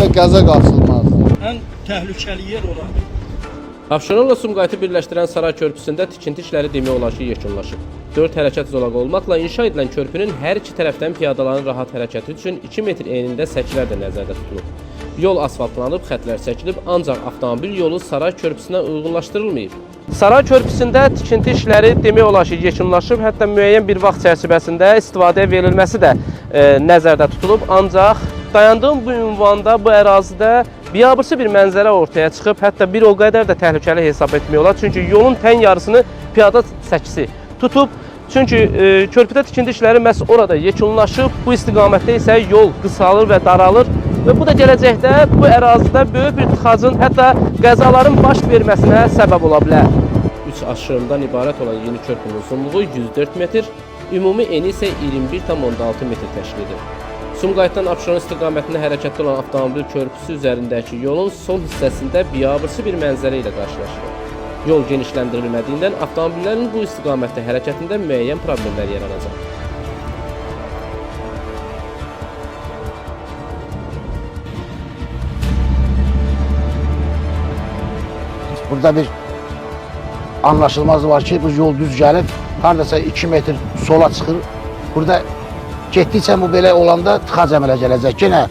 burada qəza qaçılmazdır. Ən təhlükəli yer olar. Abşeronla Sumqayıtı birləşdirən Saray körpüsündə tikinti işləri demək olar ki, yekunlaşıb. 4 hərəkət zolağı olmaqla inşa edilən körpünün hər iki tərəfdən piyadaların rahat hərəkəti üçün 2 metr enində səkilər də nəzərdə tutulub. Yol asfaltlanıb, xətlər çəkilib, ancaq avtomobil yolu Saray körpüsünə uyğunlaşdırılmayıb. Saray körpüsündə tikinti işləri demək olar ki, yekunlaşıb, hətta müəyyən bir vaxt çərçivəsində istifadəyə verilməsi də nəzərdə tutulub, ancaq dayandığım bu ünvanda, bu ərazidə biabırçı bir mənzərə ortaya çıxıb, hətta bir o qədər də təhlükəli hesab etmək olar. Çünki yolun tən yarısını piyada səkisi tutub. Çünki körpüdə tikinti işləri məhz orada yekunlaşıb, bu istiqamətdə isə yol qısalır və daralır. Və bu da gələcəkdə bu ərazidə böyük bir tıxacın, hətta qəzaların baş verməsinə səbəb ola bilər. 3 aşırımdan ibarət olan yeni körpünün uzunluğu 104 metr, ümumi eni isə 21,6 metr təşkil edir. Sumqayıtdan Abşeron istiqamətində hərəkətdə olan avtomobil körpüsü üzərindəki yolun sol hissəsində biabırçı bir mənzərə ilə qarşılaşır. Yol genişləndirilmədiyindən avtomobillərin bu istiqamətdə hərəkətində müəyyən problemlər yaranacaq. Burada bir anlaşılmaz var ki, bu yol düz gəlib, haradasa 2 metr sola çıxır. Burada getdikcə bu belə olanda tıxac əmələ gələcək. Yenə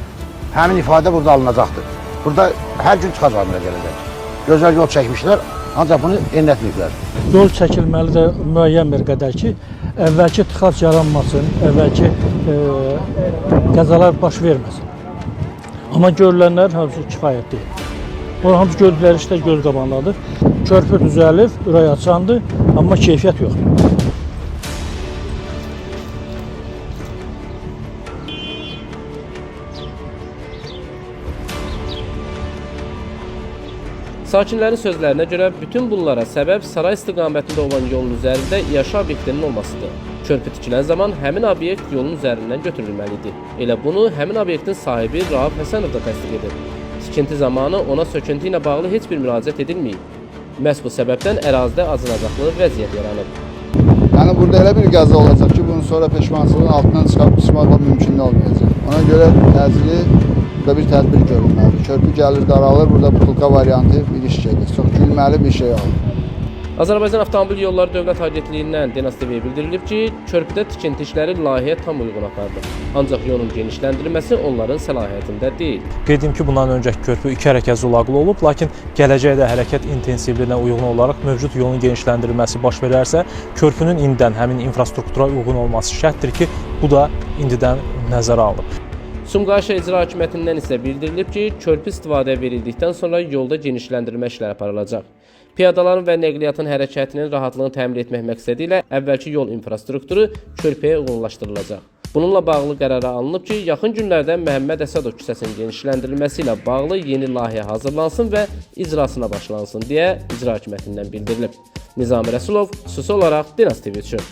həmin ifadə burada alınacaqdır. Burada hər gün tıxac əmələ gələcək. Gözəl yol çəkmişlər, ancaq bunu enlətməyiblər. Yol çəkilməlidir müəyyən bir qədər ki, əvvəlki tıxac yaranmasın, əvvəlki qəzalar baş verməsin. Amma görülənlər hamısı kifayət deyil. O hamısı gördükləri işlər göz qabağındadır. Körpü düzəlib, ürək açandır, amma keyfiyyət yoxdur. Sakinlərin sözlərinə görə bütün bunlara səbəb Saray istiqamətində olan yolun üzərində yaşa obyektinin olmasıdır. Körpü tikilən zaman həmin obyekt yolun üzərindən götürülməlidir. Elə bunu həmin obyektin sahibi Rauf Həsənov da təsdiq edir. Tikinti zamanı ona söküntü ilə bağlı heç bir müraciət edilməyib. Məhz bu səbəbdən ərazidə acınacaqlı vəziyyət yaranıb. Yəni burada elə bir qəza olacaq ki, bunun sonra peşmançılığın altından çıxmaq mümkün olmayacaq. Ona görə təcili burada bir tədbir görülməlidir. Körpü gəlir, daralır, burada butulka variantı bir iş gedir. Çox gülməli bir şey olur. Azərbaycan Avtomobil Yolları Dövlət Agentliyindən Denas TV-yə bildirilib ki, körpüdə tikinti işləri layihəyə tam uyğun aparılır. Ancaq yolun genişləndirilməsi onların səlahiyyətində deyil. Qeyd edim ki, bundan öncəki körpü 2 hərəkət zolaqlı olub, lakin gələcəkdə hərəkət intensivliyinə uyğun olaraq mövcud yolun genişləndirilməsi baş verərsə, körpünün indidən həmin infrastruktura uyğun olması şərtdir ki, bu da indidən nəzərə alınıb. Sumqayıt şəhər İcra Hakimiyyətindən isə bildirilib ki, körpü istifadəyə verildikdən sonra yolda genişləndirmə işləri aparılacaq. Piyadaların və nəqliyyatın hərəkətinin rahatlığını təmin etmək məqsədi ilə əvvəlki yol infrastrukturu körpüyə uyğunlaşdırılacaq. Bununla bağlı qərara alınıb ki, yaxın günlərdə Məhəmməd Əsədov küçəsinin genişləndirilməsi ilə bağlı yeni layihə hazırlansın və icrasına başlansın deyə İcra Hakimiyyətindən bildirilib. Nizami Rəsulov, xüsusi olaraq Denas TV üçün.